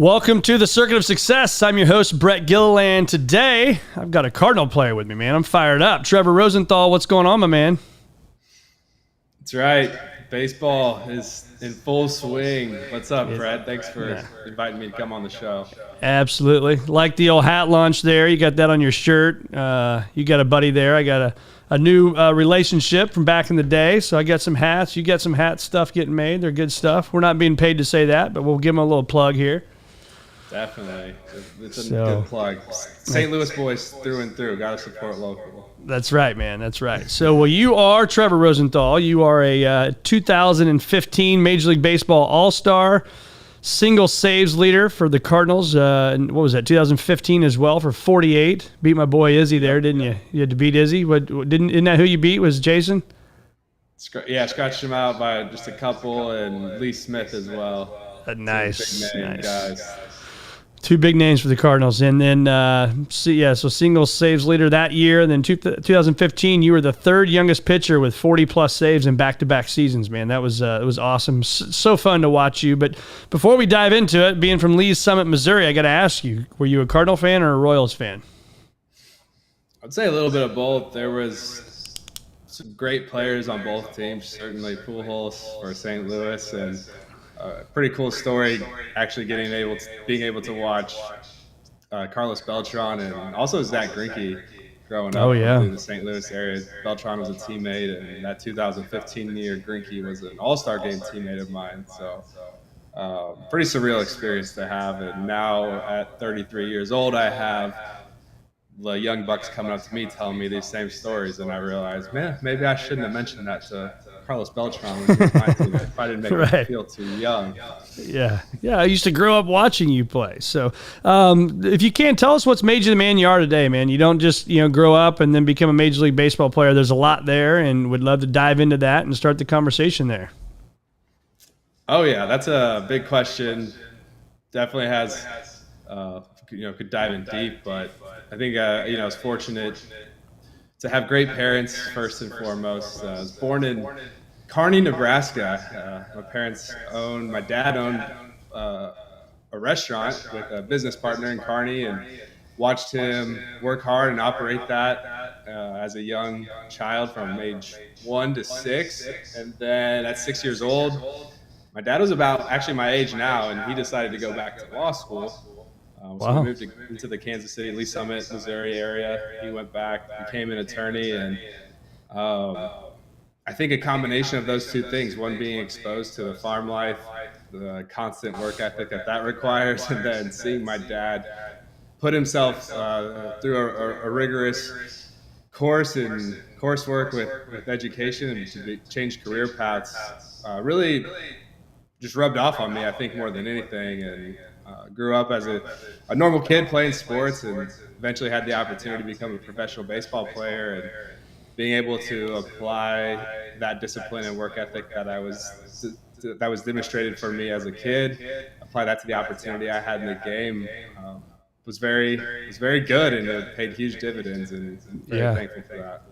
Welcome to the Circuit of Success. I'm your host, Brett Gilliland. Today, I've got a Cardinal player with me, man. I'm fired up. Trevor Rosenthal, what's going on, my man? That's right. Baseball is in full swing. What's up, Brett? Thanks for inviting me to come on the show. Absolutely. Like the old hat launch there. You got that on your shirt. You got a buddy there. I got a new relationship from back in the day. So I got some hats. You got some hat stuff getting made. They're good stuff. We're not being paid to say that, but we'll give them a little plug here. Definitely. It's a good plug. St. Louis boys through and through. Got to support local. That's right, man. That's right. So, well, you are Trevor Rosenthal. You are a 2015 Major League Baseball All-Star, single saves leader for the Cardinals. And what was that, 2015 as well for 48. Beat my boy Izzy there, didn't you? You had to beat Izzy. Isn't that who you beat? Was Jason? Yeah, scratched him out by just a couple, and Lee Smith as well. Nice. Big name guys. Two big names for the Cardinals. And then, so single saves leader that year. And then 2015, you were the third youngest pitcher with 40-plus saves in back-to-back seasons, man. That was it was awesome. So fun to watch you. But before we dive into it, being from Lee's Summit, Missouri, I got to ask you, were you a Cardinal fan or a Royals fan? I'd say a little bit of both. There was some great players on both teams, certainly Pujols for St. Louis, and pretty cool story, actually being able to watch Carlos Beltran and also Zach Greinke growing up in the St. Louis area. Beltran was a teammate, and that 2015 year, Greinke was an All-Star Game teammate of mine. So pretty surreal experience to have. And now at 33 years old, I have the young bucks coming up to me telling me these same stories, and I realized, man, maybe I shouldn't have mentioned that to Carlos Beltran when he was my team if I didn't make him feel too young. Yeah, I used to grow up watching you play. So if you can't tell us what's made you the man you are today, man. You don't just grow up and then become a Major League Baseball player. There's a lot there, and would love to dive into that and start the conversation there. Oh yeah, that's a big question. Definitely has could dive in deep, but I think I was fortunate to have great parents first and foremost. I was born in Kearney, Nebraska. My dad owned a restaurant with a business partner in Kearney, and watched him work hard and operate that as a young child from age 1 to 6. And then at 6 years old, my dad was about actually my age now, and he decided to go back to law school. So we moved into the Kansas City, Lee's Summit, Missouri area. He went back, became an attorney, and I think a combination of those two things, one being exposed to the farm life, the constant work ethic that requires, and then seeing my dad put himself through a rigorous course and coursework with education and to change career paths really just rubbed off on me, I think, more than anything. And grew up as a normal kid playing sports, and eventually had the opportunity to become a professional baseball player, and being able to apply that discipline and work ethic that was demonstrated for me as a kid, apply that to the opportunity I had in the game, was very good, and it paid huge dividends, and very thankful for that.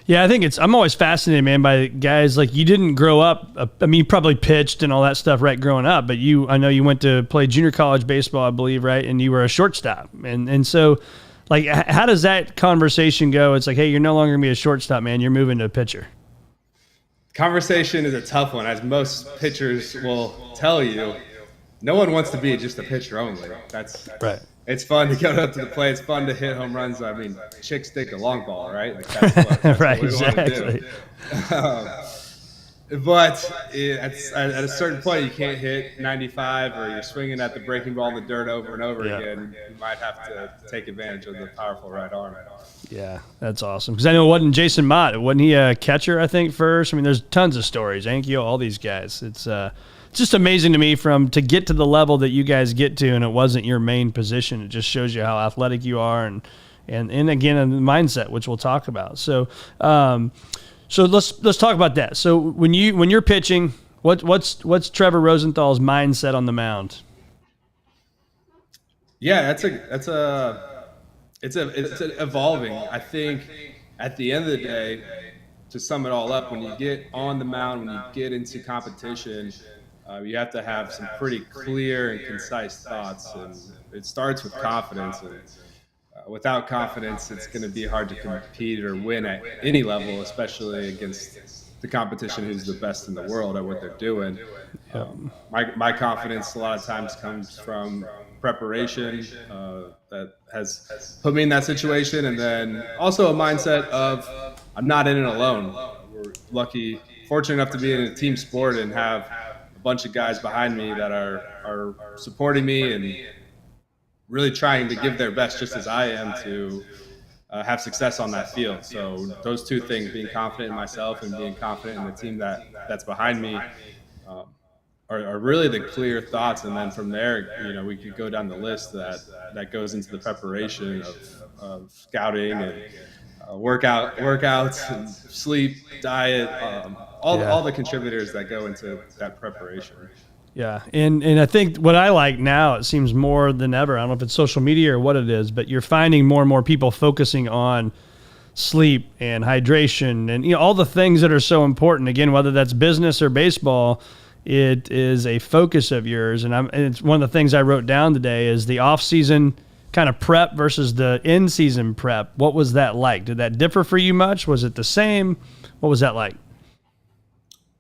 Yeah, I think I'm always fascinated, man, by guys like you didn't grow up. I mean, you probably pitched and all that stuff, right, growing up, but I know you went to play junior college baseball, I believe, right? And you were a shortstop. And so, like, how does that conversation go? It's like, hey, you're no longer going to be a shortstop, man. You're moving to a pitcher. Conversation is a tough one, as most pitchers will tell you. No one wants to be just a pitcher only. That's right. It's fun to go up to the plate. It's fun to hit home runs. I mean, chicks dig the long ball, right? Like that's right, what we exactly. Want to do. But at a certain point, you can't hit 95, or you're swinging at the breaking ball in the dirt over and over again. You might have to take advantage of the powerful right arm. Yeah, that's awesome. Because I know it wasn't Jason Mott. Wasn't he a catcher, I think, first? I mean, there's tons of stories. Ankyo, all these guys. It's just amazing to me to get to the level that you guys get to, and it wasn't your main position. It just shows you how athletic you are, and again, the mindset, which we'll talk about. So let's talk about that. So when you're pitching, what's Trevor Rosenthal's mindset on the mound? Yeah, it's evolving. I think at the end of the day, to sum it all up, when you get on the mound, when you get into competition, You have to have some pretty clear and concise thoughts, and it starts with confidence. And without confidence, it's going to be hard to compete or win at any level, especially against the competition who's the best in the world at what they're doing. My confidence a lot of times comes from preparation that has put me in that situation, and then also a mindset of I'm not in it alone. We're fortunate enough to be in a team sport and have a bunch of guys behind me that are supporting me and really trying to give their best, just as I am, to have success on that field. So those two things, being confident in myself and being confident in the team that's behind me, are really the clear thoughts. And then from there, we could go down the list that goes into the preparation of scouting and workouts and sleep, diet, all the contributors that go into that preparation. Yeah, and I think what I like now, it seems more than ever, I don't know if it's social media or what it is, but you're finding more and more people focusing on sleep and hydration and all the things that are so important. Again, whether that's business or baseball, it is a focus of yours. And it's one of the things I wrote down today is the off-season kind of prep versus the in-season prep. What was that like? Did that differ for you much? Was it the same? What was that like?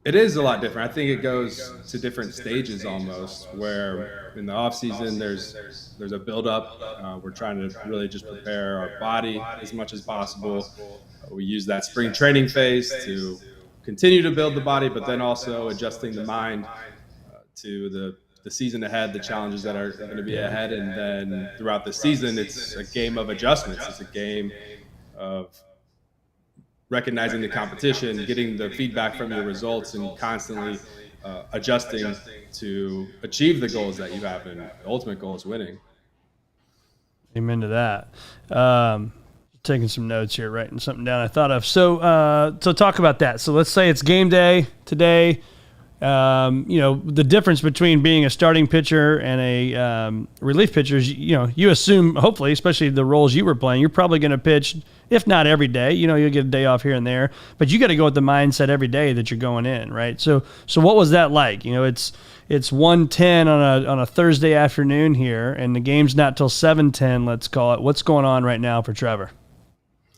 It is a lot different. I think it goes to different stages almost, where in the off season there's a build up. We're trying to really just prepare our body as much as possible. We use that spring training phase to continue to build the body, but then also adjusting the mind to the season ahead, the challenges that are going to be ahead. And then throughout the season, it's a game of adjustments. It's a game of recognizing the competition, getting the feedback from your results, and constantly adjusting to achieve the goals that you have. And the ultimate goal is winning. Amen to that. Taking some notes here, writing something down I thought of. So talk about that. So let's say it's game day today. The difference between being a starting pitcher and a relief pitcher is, you assume, hopefully, especially the roles you were playing, you're probably going to pitch, if not every day, you'll get a day off here and there, but you got to go with the mindset every day that you're going in, right? So what was that like? It's 1:10 on a Thursday afternoon here, and the game's not till 7:10, let's call it. What's going on right now for Trevor?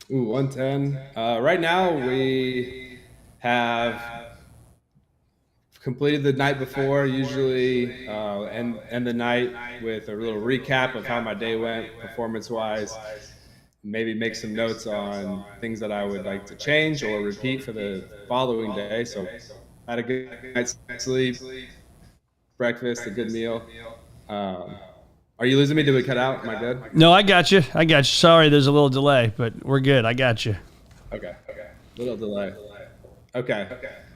1:10. Right now we have completed the night before, usually end the night with a little recap of how my day went performance-wise, maybe make some notes on things that I would like to change or repeat for the following day. So had a good night's sleep, breakfast, a good meal. Are you losing me? Did we cut out? Am I good? No, I got you. Sorry, there's a little delay, but we're good. I got you. Okay. Little delay. Okay.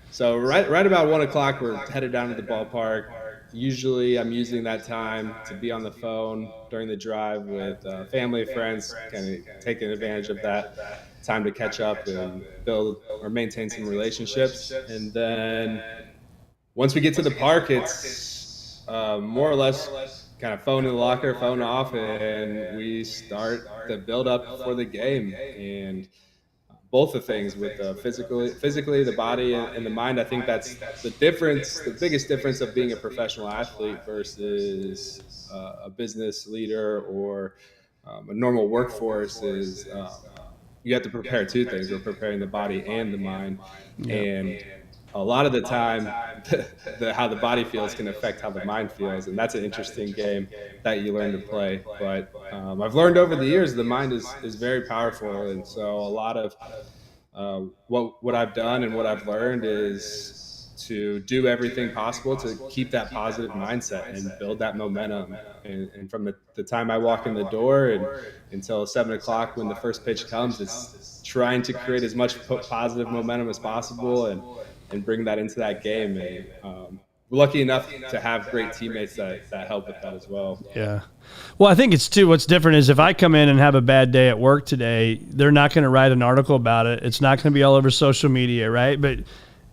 So right about 1 o'clock, we're headed down to the ballpark. Usually I'm using that time to be on the phone during the drive with family, friends, kind of taking advantage of that time to catch up and build or maintain some relationships. And then once we get to the park, it's more or less kind of phone in the locker, phone off, and we start the build up for the game. And both the things with physically, the body and the mind. I think that's the difference, the biggest difference of being a professional athlete versus a business leader or a normal workforce is you have to prepare two things. We're preparing the body and the mind. Yeah. And a lot of the time, how the body feels can affect how the mind feels. And that's an interesting game that you learn to play. But I've learned over the years the mind is very powerful. And so a lot of what I've done and what I've learned is to do everything possible to keep that positive mindset and build that momentum. And from the time I walk in the door and until 7 o'clock when the first pitch comes, it's trying to create as much positive momentum as possible and bring that into that game. And we're lucky enough to have great teammates that help with that as well. Yeah. Well, I think it's too, what's different is if I come in and have a bad day at work today, they're not going to write an article about it. It's not going to be all over social media, right? But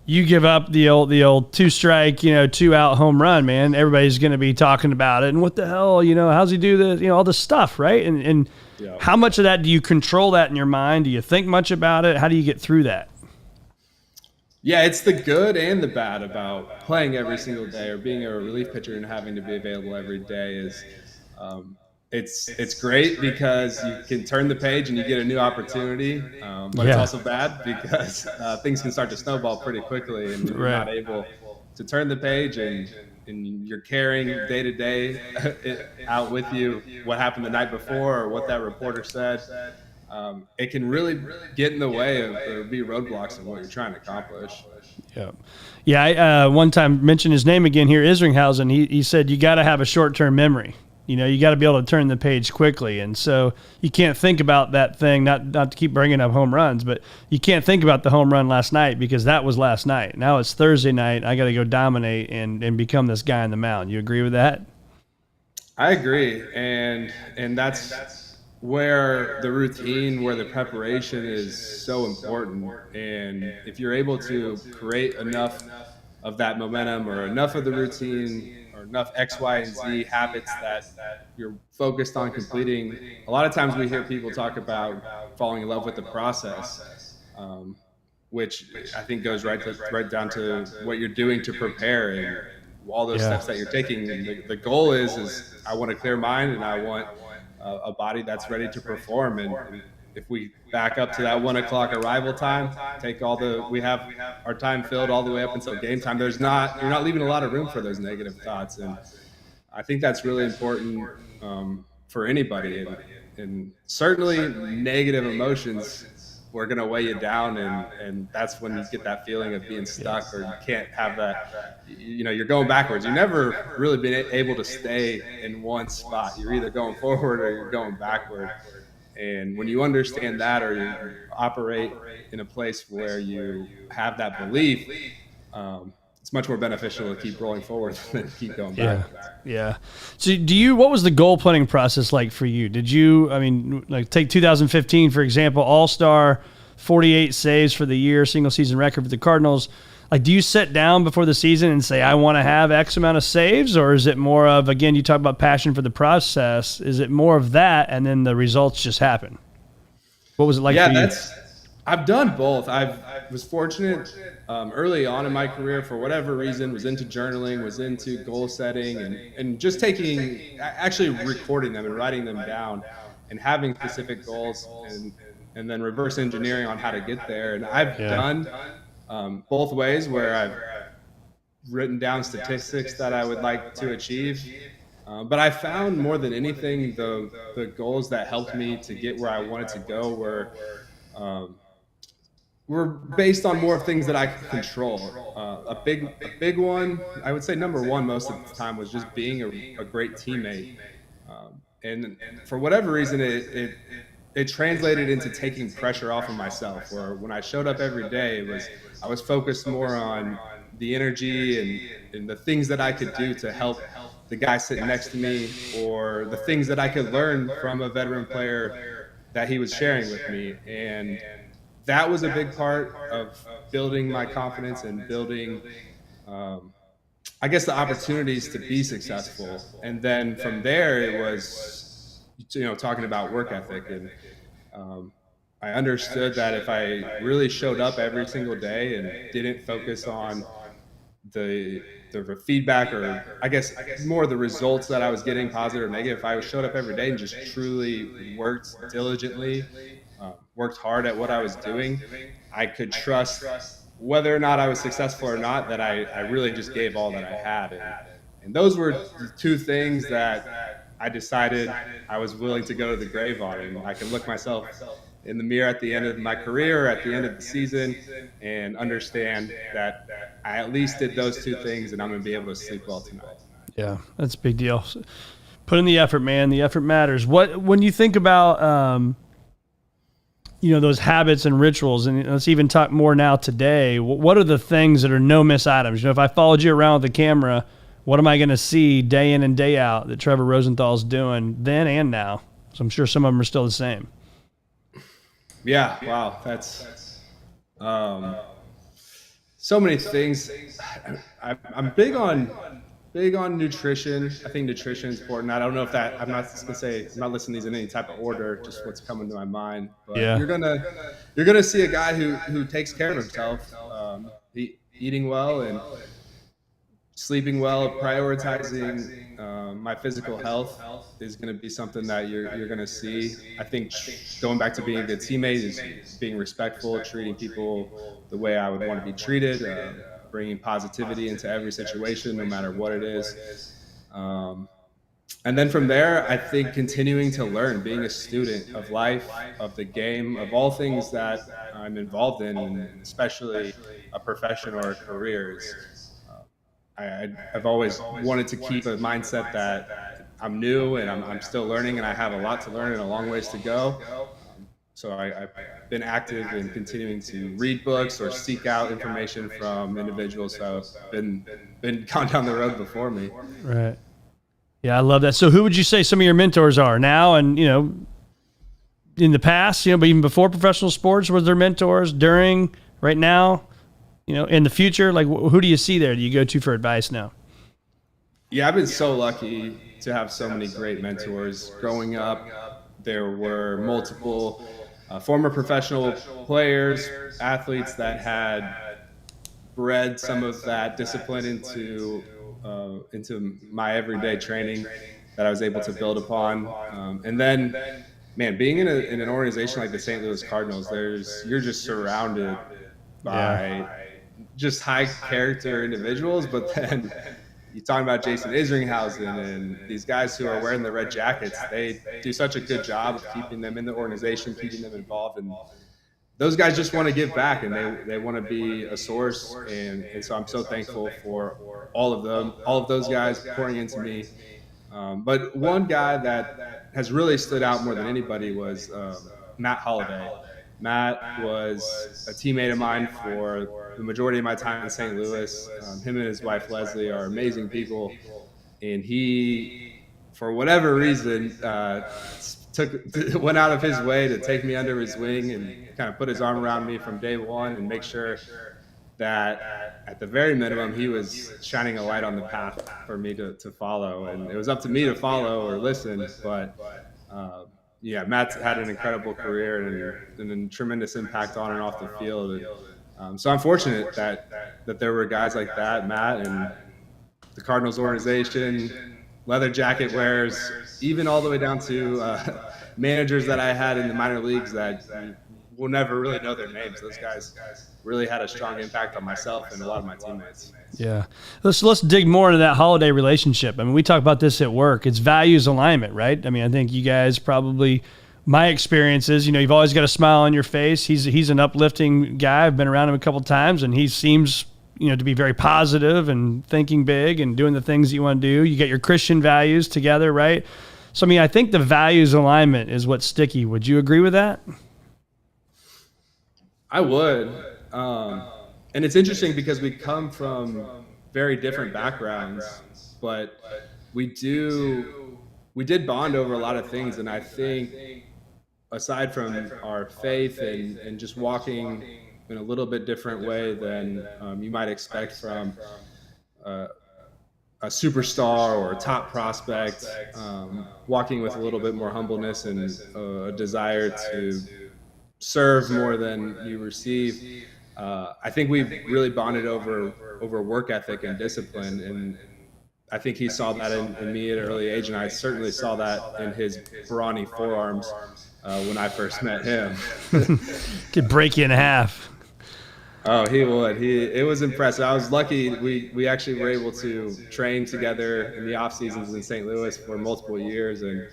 you give up the old 2-strike, 2-out home run, man. Everybody's going to be talking about it. And what the hell, how's he do this? All this stuff, right? And yeah. How much of that do you control that in your mind? Do you think much about it? How do you get through that? Yeah, it's the good and the bad about playing every single day or being a relief pitcher and having to be available every day is um, it's great because you can turn the page and you get a new opportunity, but it's Yeah. also bad because things can start to snowball pretty quickly, and when you're Right. not able to turn the page and you're carrying day to day out with you what happened the night before or what that reporter said, it can really get in the way of or be roadblocks of what you're trying to accomplish. Yeah. Yeah. I one time mentioned his name again here, Isringhausen. He said, you got to have a short-term memory. You got to be able to turn the page quickly. And so you can't think about that thing, not to keep bringing up home runs, but you can't think about the home run last night because that was last night. Now it's Thursday night. I got to go dominate and become this guy on the mound. You agree with that? I agree. And that's where the routine, where the preparation is so important. And if you're able to create enough of that momentum or enough of the routine or enough X, Y, and Z habits that you're focused on completing. A lot of times we hear people talk about falling in love with the process, which I think goes right down to what you're doing to prepare and all those steps that you're taking. And the goal is I want a clear mind and I want a body that's ready to perform. And if we back up to that 1 o'clock arrival time, we have our time filled all the way up until game time. You're not leaving a lot of room for those negative thoughts. And I think that's really important for anybody. And certainly negative emotions were going to weigh you down. And that's when you get that feeling of being stuck or you can't have that, you're going backwards. You've never really been able to stay in one spot. You're either going forward or you're going backward. And when you understand that or you operate in a place where you have that belief, it's much more beneficial to keep rolling forward than keep going back. Yeah. So what was the goal planning process like for you? Did you, take 2015, for example, All-Star, 48 saves for the year, single season record for the Cardinals. Like, do you sit down before the season and say, I want to have X amount of saves? Or is it more of, again, you talk about passion for the process. Is it more of that and then the results just happen? What was it like for you? I've done both. I was fortunate early on in my career, for whatever reason, was into journaling, was into goal setting, and just actually recording them and writing them down and having specific goals and then reverse engineering on how to get there. And I've done both ways, where I've written down statistics that I would like to achieve. But I found more than anything, the goals that helped me to get where I wanted to go were based on more things that I could control. A big one, I would say number one most of the time, was just being a great teammate. And for whatever reason, it translated into taking pressure off of myself, where when I showed up every day, I was focused more on the energy and the things that I could do to help the guy sitting next to me, or the things that I could learn from a veteran player that he was sharing with me. And that was a big part of building my confidence and building, I guess, the opportunities to be successful. And then from there, it was, talking about work ethic. And I understood that if I really showed up every single day and didn't focus on the feedback, or I guess more the results that I was getting, positive or negative, if I showed up every day and just truly worked diligently, worked hard at what I was doing, I could trust whether or not I was successful or not, that I really just gave all that I had. And those were the two things that I decided I was willing to go to the grave on. And I can look myself in the mirror at the end of my career, or at the end of the season, and understand that I at least did those two things, and I'm going to be able to sleep well tonight. Yeah, that's a big deal. Put in the effort, man. The effort matters. When you think about, those habits and rituals, and let's even talk more now today, what are the things that are no miss items? If I followed you around with the camera, what am I going to see day in and day out that Trevor Rosenthal's doing then and now? So I'm sure some of them are still the same. Yeah. Wow. That's so many things. I'm big on nutrition. I think nutrition is important. I don't know if I'm not going to say, I'm not listing these in any type of order, just what's coming to my mind. But you're gonna see a guy who takes care of himself. He eating well and sleeping well, prioritizing my physical health is going to be something that you're going to see. I think going back to being a good teammate is being respectful, treating people the way I would want to be treated, bringing positivity into every situation, no matter what it is. And then from there, I think continuing to learn, being a student of life, of the game, of all things that I'm involved in, and especially a profession or a career. I've always wanted to keep a mindset that I'm new and I'm still learning, and I have a lot to learn and a long ways to go. So I've been active in continuing to read books or seek out information from individuals who have been gone down the road before me. Right. Yeah, I love that. So who would you say some of your mentors are now and, in the past, but even before professional sports, was there mentors during, right now, in the future? Like, who do you see there? Do you go to for advice now? Yeah, I've been so lucky to have so many great mentors. Growing up, there were multiple former professional players, athletes that had bred some of that discipline into my everyday training that I was able to build upon. And then, man, being in an organization like the St. Louis Cardinals, you're just surrounded by just high character individuals, but then you're talking about Jason Isringhausen and these guys who are wearing the red jackets. They do such a good job of keeping them in the organization, keeping them involved, and those guys just want to give back and they want to be a source. And so I'm so thankful for all of them, all of those guys pouring into me. But one guy that has really stood out more than anybody was Matt Holliday. Matt was a teammate of mine for the majority of my time in St. Louis. Him and his wife, Leslie, are amazing people. And he, for whatever reason, went out of his way to take me under his wing and kind of put his arm around me from day one and make sure that at the very minimum he was shining a light on the path for me to follow. And it was up to me to follow or listen, but Matt's had an incredible career and a tremendous impact on and off the field. And, so I'm fortunate that there were guys like that, Matt, and the Cardinals organization, leather jacket wearers, even all the way down to managers that I had in the minor leagues that we'll never really know their names. Those guys really had a strong impact on myself and a lot of my teammates. Yeah. Let's dig more into that Holiday relationship. I mean, we talk about this at work. It's values alignment, right? I mean, I think you guys probably, my experience is, you've always got a smile on your face. He's an uplifting guy. I've been around him a couple of times, and he seems, to be very positive and thinking big and doing the things that you want to do. You get your Christian values together, right? So, I mean, I think the values alignment is what's sticky. Would you agree with that? I would. And it's interesting because we come from very different backgrounds, but we did bond over a lot of things. And I think aside from our faith and just walking in a little bit different way than you might expect from a superstar or a top prospect, walking with a little bit more humbleness and a desire to serve more than you receive. I think we've really bonded over work ethic and discipline, and I think he saw that in me at an early age, and I certainly saw that in his brawny forearms when I first met him. Could break you in half. Oh, he would. It was impressive. I was lucky. We actually were able to train together in the off seasons in St. Louis for multiple years, and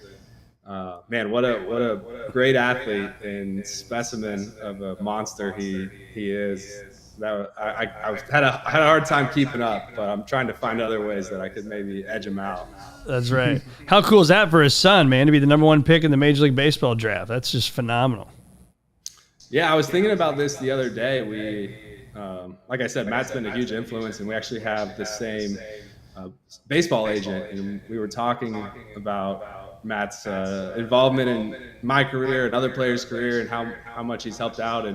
man, what a great athlete and specimen of a monster he is. I had a hard time keeping up, but I'm trying to find other ways that I could maybe edge him out. That's right. How cool is that for his son, man, to be the number one pick in the Major League Baseball draft? That's just phenomenal. Yeah, I was thinking about this the other day. Like I said, Matt's been a huge influence, and we actually have the same baseball agent, and we were talking about Matt's involvement in my career and other players' career and how much he's helped out.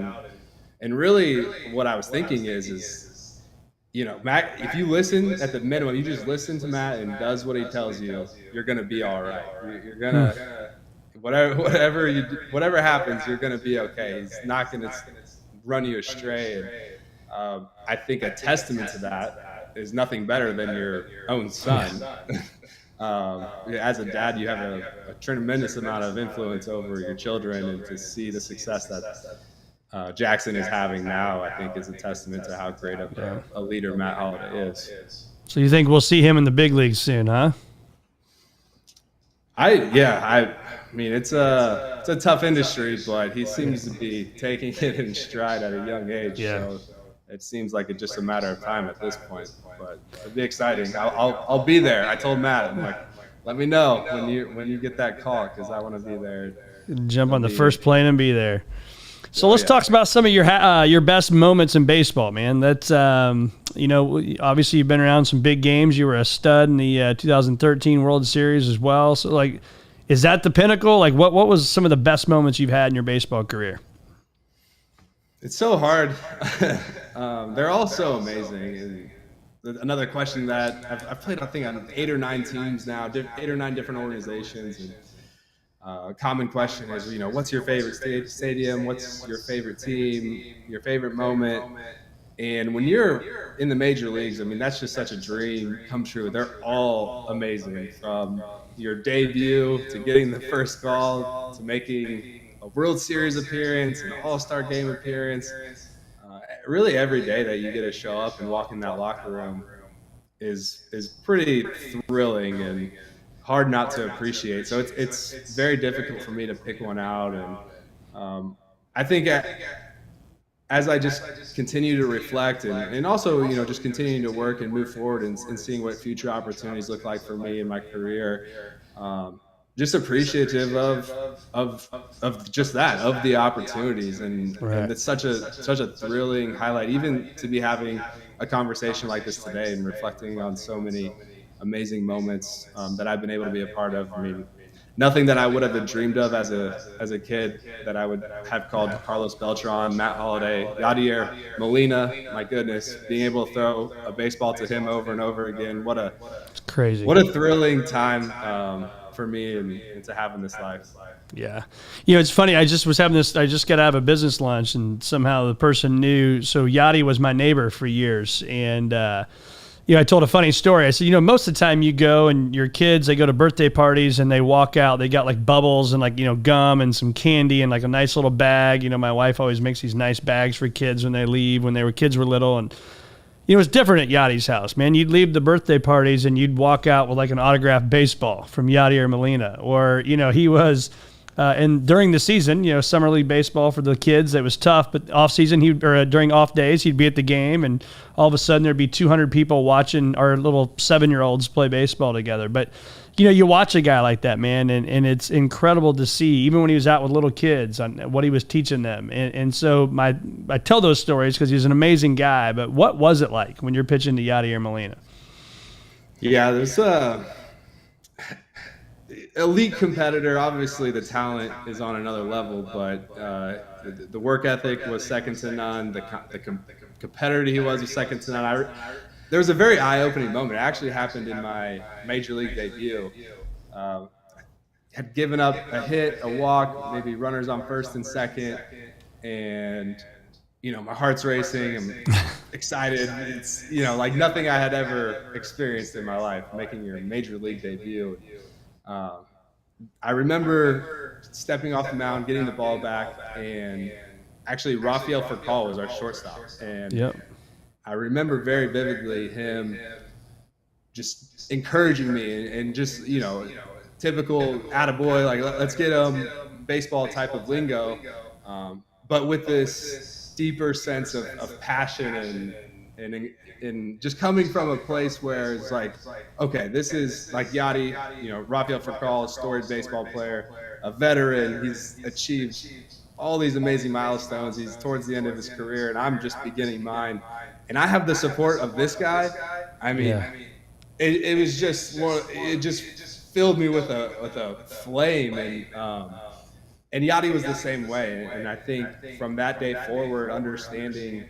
And really what I was thinking is, Matt, if you listen at the minimum, you just listen to Matt and does what he tells you, you're going to be all right. You're going to, whatever happens, you're going to be okay. He's not going to run you astray. I think a testament to that is nothing better than your own son. As a dad, you have a tremendous amount of influence over your children, and to see the success that Jackson is having now, I think is a testament to how great of a leader Matt Holliday is. So you think we'll see him in the big leagues soon, huh? I mean, it's a tough industry, but he seems to be taking it in stride at a young age. Yeah. So it seems like it's just a matter of time at this point. But it'll be exciting. I'll be there. I told Matt, I'm like, let me know when you get that call, because I want to be there. Jump on the first plane and be there. So let's talk about some of your best moments in baseball, man. That's obviously you've been around some big games. You were a stud in the 2013 World Series as well. So like, is that the pinnacle? Like, what was some of the best moments you've had in your baseball career? It's so hard. They're all so amazing. And another question that I've played, I think, on 8 or 9 teams now, 8 or 9 different organizations. And a common question is, what's your favorite stadium? What's your favorite team? Your favorite moment? And when you're in the major leagues, I mean, that's just such a dream come true. They're all amazing, from your debut to getting the first call to making a World Series appearance, an All-Star Game appearance. Really, every day that you get to show up and walk in that locker room is pretty thrilling and hard not to appreciate. So it's very difficult for me to pick one out. And I think as I just continue to reflect and also, just continuing to work and move forward and seeing what future opportunities look like for me in my career, just appreciative of just that, of the opportunities. And it's such a thrilling highlight, even to be having a conversation like this today and reflecting on so many amazing moments that I've been able to be a part of. I mean, nothing that I would have dreamed of as a kid that I would have called Carlos Beltran, Matt Holliday, Yadi Molina. My goodness, being able to throw a baseball to him over and over again. What a thrilling time for me and to have in this life. Yeah. It's funny. I just got out of a business lunch, and somehow the person knew. So Yadi was my neighbor for years. And, I told a funny story. I said, most of the time you go and your kids, they go to birthday parties and they walk out, they got like bubbles and like, gum and some candy and like a nice little bag. My wife always makes these nice bags for kids when they leave, when kids were little. And, it was different at Yadi's house, man. You'd leave the birthday parties and you'd walk out with like an autographed baseball from Yadi or Molina. Or, he was, and during the season, summer league baseball for the kids, it was tough. But off season, during off days, he'd be at the game, and all of a sudden there'd be 200 people watching our little 7-year-olds play baseball together. But you watch a guy like that, man, and it's incredible to see, even when he was out with little kids, on what he was teaching them. And so I tell those stories because he's an amazing guy. But what was it like when you're pitching to Yadi or Molina? Yeah, there's elite competitor. Obviously the talent is on another level, but the work ethic was second to none. The competitor he was second to none. There was a very eye-opening moment. It actually happened in my major league debut. Had given up a hit, a walk, maybe runners on first and second, and my heart's racing. I'm excited. It's like nothing I had ever experienced in my life, making your major league debut. I remember stepping off the mound, getting the ball back, and actually Rafael Furcal was our shortstop. And I remember very vividly him just encouraging me and just, typical attaboy, like let's get him, baseball type of lingo, but with this deeper sense of passion and just coming from a place where it's like, okay, this is like Yadi, Rafael Furcal, a storied baseball player, a veteran. He's achieved all these amazing milestones. He's towards the end of his career, and I'm just beginning mine. And I have the support of this guy. I mean, it was just it just filled me with a flame. And Yadi was the same way. And I think from that day forward, understanding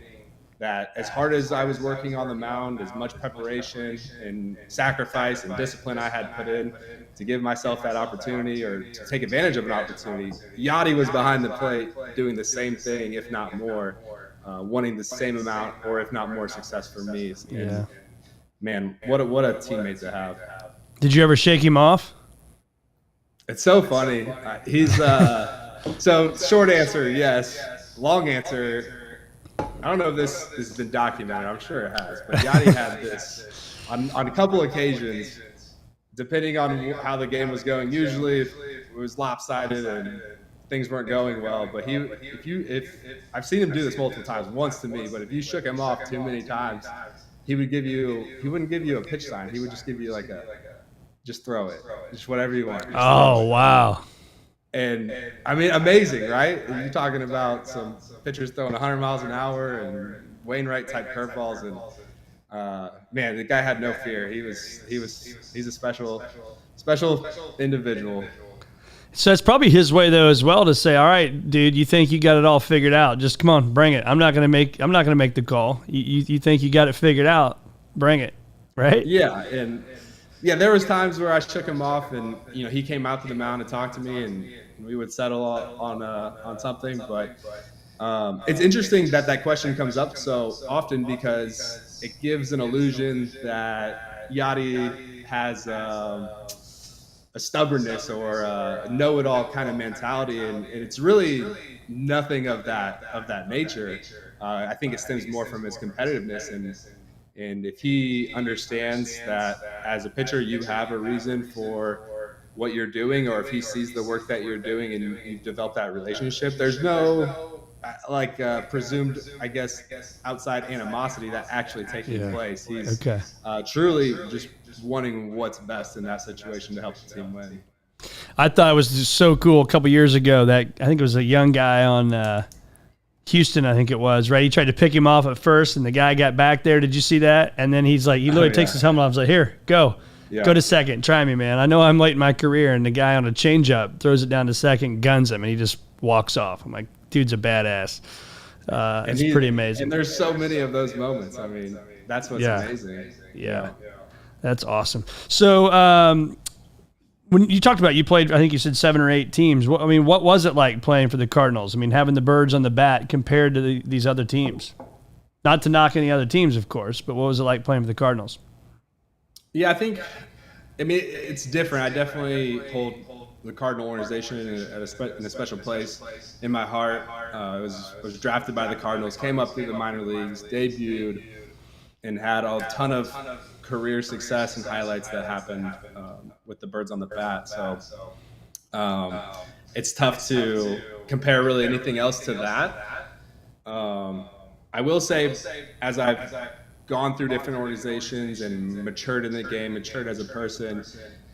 that as hard as I was working on the mound, as much preparation and sacrifice and discipline I had put in to give myself that opportunity or to take advantage of an opportunity, Yadi was behind the plate doing the same thing, if not more. wanting the same amount or if not more success for me. And Yeah. man, what a teammate to have. Did you ever shake him off? It's so funny. He's so short answer, yes. Long answer, I don't know if this has been documented. I'm sure it has, but Yadi had this on a couple occasions, depending on how the game was going. Usually, if it was lopsided and things weren't going well. But if I've seen him do this multiple times, once to me, but if you shook him off too many times, he wouldn't give you a pitch sign. He would just give you like just throw it, just whatever you want. Oh, wow. And I mean, amazing, right? You're talking about some pitchers throwing 100 miles an hour and Wainwright type curveballs, and man, the guy had no fear. He's a special individual. So it's probably his way though as well to say, all right, dude, you think you got it all figured out? Just come on, bring it. I'm not gonna make the call. You think you got it figured out? Bring it, right? Yeah, and yeah, there was times where I shook him off, and he came out to the mound and talked to me, and we would settle on something. But it's interesting that question comes up so often because it gives an illusion that Yadi has a stubbornness or a know-it-all kind of mentality, and it's really nothing of that nature. I think it stems more from his competitiveness, and if he understands that as a pitcher you have a reason for what you're doing, or if he sees the work that you're doing and you develop that relationship, there's no presumed, I guess, outside animosity that actually taking place. He's truly just wanting what's best in that situation to help the team win. I thought it was just so cool a couple years ago that I think it was a young guy on Houston, I think it was, right? He tried to pick him off at first, and the guy got back there. Did you see that? And then he's like, he literally takes his helmet off. I was like, here, go. Yeah. Go to second. Try me, man. I know I'm late in my career. And the guy on a changeup throws it down to second, guns him, and he just walks off. I'm like, dude's a badass. It's pretty amazing. And there's so many of those moments. I mean, that's what's amazing. Yeah. That's awesome. So when you talked about, you played, I think you said 7 or 8 teams. What was it like playing for the Cardinals? I mean, having the birds on the bat compared to these other teams? Not to knock any other teams, of course, but what was it like playing for the Cardinals? Yeah, it's different. I definitely hold the Cardinal organization in a special place in my heart. I was drafted by the Cardinals, came up through the minor leagues, debuted, and had a ton of career success and highlights that happened with the birds on the bat. So it's tough to compare really anything else to that. I will say, as I've gone through different organizations and matured in the game, matured as a person,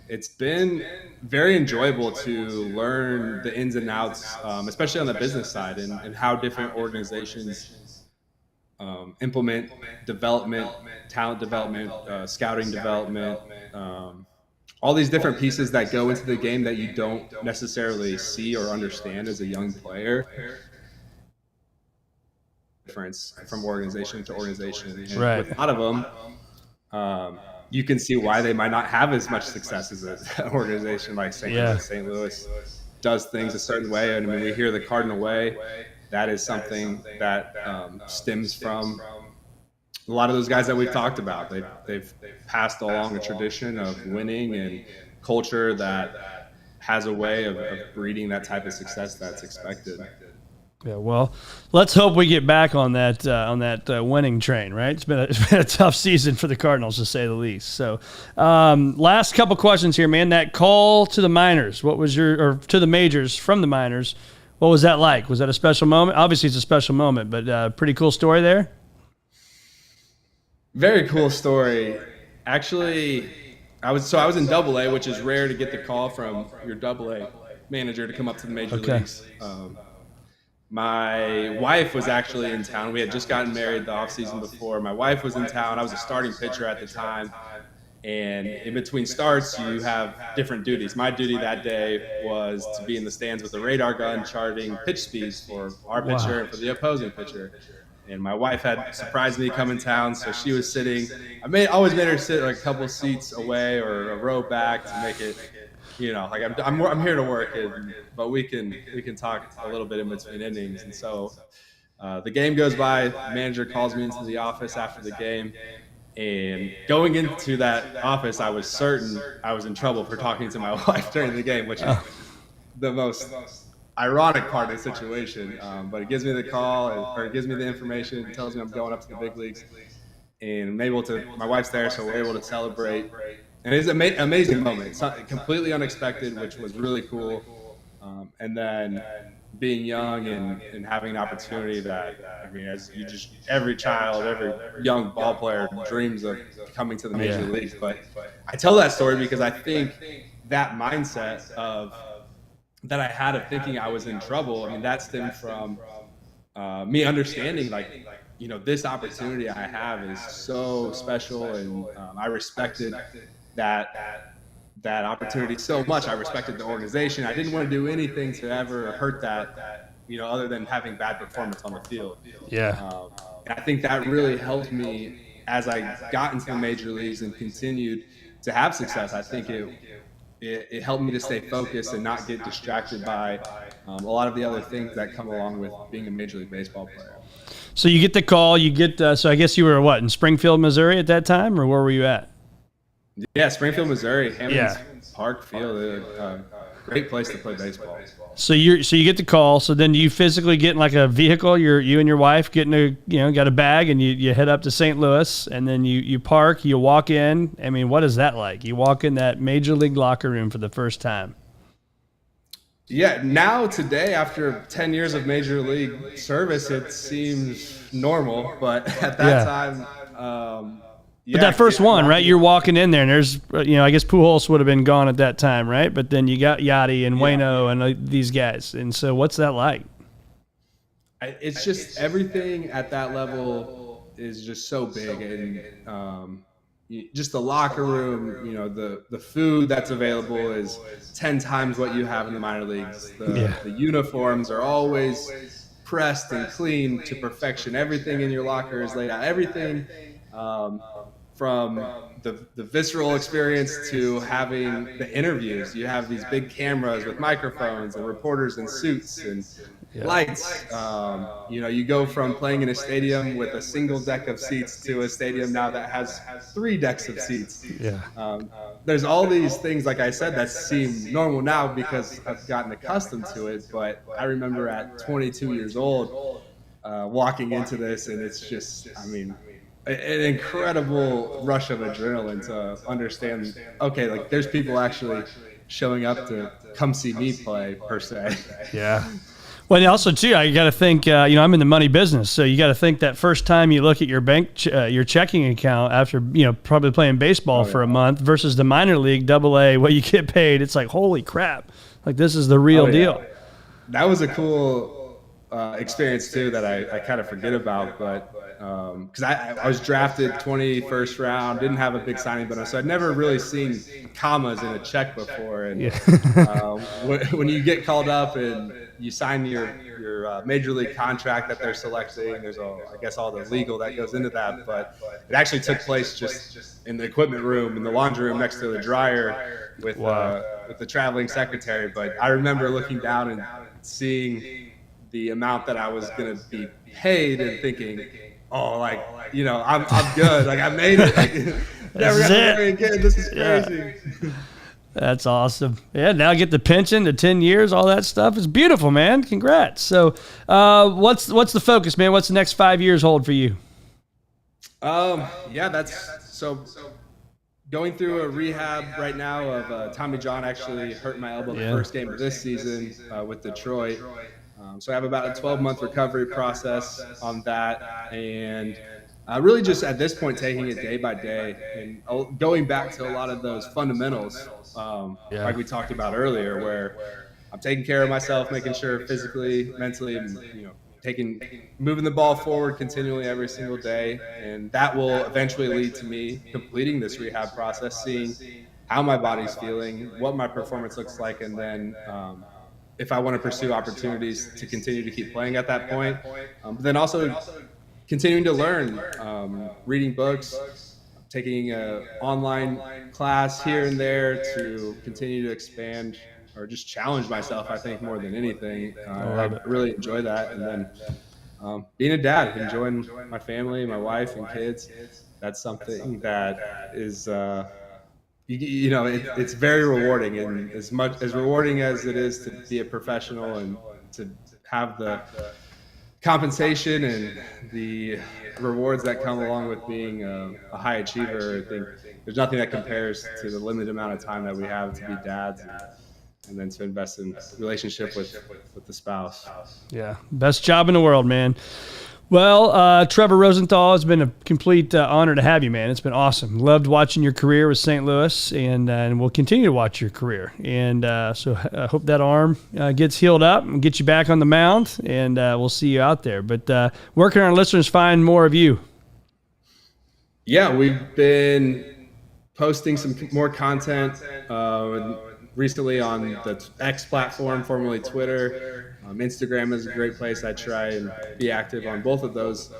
it's been very enjoyable to learn the ins and outs, especially on the business side, and how different organizations implement development, talent development, scouting development, all these different pieces that go into the game that you don't necessarily see or understand as a young player. Difference from organization to organization. And right. With a lot of them, you can see why they might not have as much success as an organization like St. Louis. St. Louis does things a certain way, and when we hear the Cardinal way, that is something that stems from a lot of those guys that we've talked about. They've passed along a tradition of winning and culture that has a way of breeding that type of success that's expected. Yeah, well, let's hope we get back on that winning train, right? It's been a tough season for the Cardinals, to say the least. So, last couple questions here, man. That call to the minors, to the majors from the minors, what was that like? Was that a special moment? Obviously, it's a special moment, but pretty cool story there. Very cool story. Actually, I was in Double-A, which is rare to get the call from your Double-A manager to come up to the major leagues. My wife was actually in town. We had just gotten married the offseason before. My wife was in town. I was a starting pitcher at the time. And in between starts, you have different duties. My duty that day was to be in the stands with a radar gun charting pitch speeds for our pitcher and for the opposing pitcher. And my wife had surprised me coming town, so she was sitting. Always made her sit like a couple seats away or a row back to make it, like I'm here to work, but we can talk a little bit in between innings. And so The game goes by, the manager calls me into the office after the game. And going into that office, I was certain I was in trouble for talking to my wife during the game, which is the most ironic part of the situation. But it gives me the call, or it gives me the information, it tells me I'm going up to the big leagues. And I'm able to, my wife's there, so we're able to celebrate. And it's an amazing moment. It's completely unexpected, which was really cool. And then being young and having an opportunity that, I mean, as you just, every child, every young ball player dreams of coming to the major leagues. But I tell that story because I think that mindset of that I had of thinking I was in trouble, I mean, that stemmed from me understanding, like, you know, this opportunity I have is so special, and I respected that opportunity so much. I respected the organization. I didn't want to do anything to ever hurt that, you know, other than having bad performance on the field. Yeah. And I think that really helped me as I got into the major leagues and continued to have success. I think it helped me to stay focused and not get distracted by a lot of the other things that come along with being a Major League Baseball player. So you get the call, so I guess you were what, in Springfield, Missouri at that time, or where were you at? Yeah, Springfield, Missouri, Hammons Park Field, great place to play baseball. So you get the call. So then you physically get in like a vehicle. You and your wife got a bag, and you head up to St. Louis, and then you park. You walk in. I mean, what is that like? You walk in that major league locker room for the first time. Yeah, now today, after 10 years of major league service, it seems normal. But at that time. But that first one, right? You're walking in there, and there's, I guess Pujols would have been gone at that time, right? But then you got Yadi and Waino and these guys. And so what's that like? It's just everything at that level is just so big. And just the locker room, you know, the food that's available is 10 times what you have in the minor leagues. The uniforms are always pressed and clean to perfection. Everything in your locker is laid out. Everything from the visceral experience to having the interviews. You have these big cameras with microphones and reporters in suits and lights. You go from playing in a stadium with a single deck of seats to a stadium now that has 3 decks of seats. There's all these things, like I said, that seem normal now because I've gotten accustomed to it. But I remember at 22 years old walking into this, and it's just, I mean, an incredible rush of adrenaline to understand, okay, like there's people actually showing up to come see me play, per se. Yeah. Well, and also too, you got to think. I'm in the money business, so you got to think that first time you look at your your checking account after probably playing baseball for a month versus the minor league AA, what you get paid. It's like, holy crap! Like this is the real deal. That was a cool experience too that I kind of forget about, but. Because I was drafted 21st round, didn't have a big signing bonus, so I'd never really seen commas in a check before. And when you get called up and you sign your major league contract that they're selecting, there's I guess all the legal that goes into that, but it actually took place just in the equipment room, in the laundry room next to the dryer with the traveling secretary. But I remember looking down and seeing the amount that I was going to be paid and thinking, oh, like, I'm good. Like, I made it. Like, never got to marry again. This is crazy. Yeah. That's awesome. Yeah, now get the pension, the 10 years, all that stuff. It's beautiful, man. Congrats. So what's the focus, man? What's the next 5 years hold for you? That's so going through a rehab right now of Tommy John actually hurt my elbow the first game of this season with Detroit. So I have about a 12-month recovery process on that, and really just at this point taking it day by day and going back to a lot of those fundamentals, like we talked about earlier, where I'm taking care of myself, making sure physically, mentally, and moving the ball forward continually every single day, and that will eventually lead to me completing this rehab process, seeing how my body's feeling, what my performance looks like, and then if I want to pursue opportunities to continue to keep playing at that point. But then also continuing to learn, reading books, taking an online class here and there to continue to expand or just challenge myself, I think, more than anything. I really enjoy that. And then being a dad, enjoying my family, my wife and kids. That's something that is, it's very rewarding, and as much as rewarding as it is to be a professional and to have the compensation and the rewards that come along with being a high achiever. I think there's nothing that compares to the limited amount of time that we have to be dads, and then to invest in relationship with the spouse. Yeah, best job in the world, man. Well, Trevor Rosenthal, it's been a complete honor to have you, man. It's been awesome. Loved watching your career with St. Louis, and we'll continue to watch your career. And so I hope that arm gets healed up and get you back on the mound, and we'll see you out there. But where can our listeners find more of you? Yeah, we've been posting some more content recently on the X platform, formerly Twitter. Instagram is a great place. I try and be active on both of those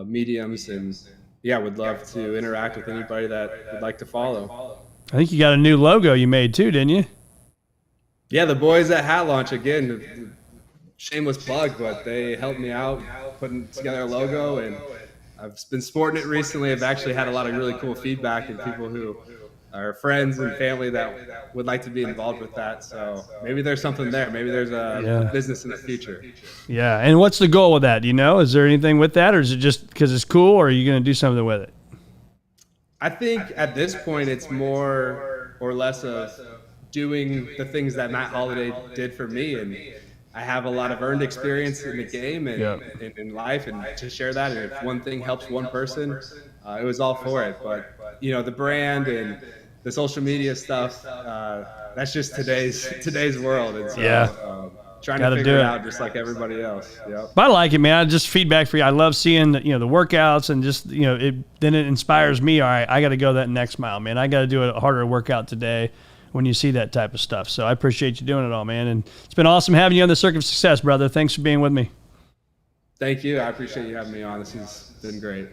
mediums, and would love to interact with anybody that would like to follow. I think you got a new logo you made too, didn't you? Yeah, the boys at Hat Launch, again, shameless plug, but they helped me out putting together a logo, and I've been sporting it recently. I've actually had a lot of really cool feedback and people who are friends and family that would like to be involved with that. So maybe there's something there. Maybe there's a business in the future. Yeah. And what's the goal with that? Do you know? Is there anything with that, or is it just because it's cool, or are you going to do something with it? I think at this point it's more or less of doing the things that Matt Holliday did for me. And I have a lot of earned experience in the game and in life, and to share that. And if one thing helps one person, it was all for it. But, the brand and the social media stuff, that's just today's world. And so, trying to figure it out just like everybody else. Yep. But I like it, man. Just feedback for you. I love seeing the workouts, and just then it inspires me. All right, I got to go that next mile, man. I got to do a harder workout today when you see that type of stuff. So I appreciate you doing it all, man. And it's been awesome having you on the Circuit of Success, brother. Thanks for being with me. Thank you. I appreciate you having me on. This has been great.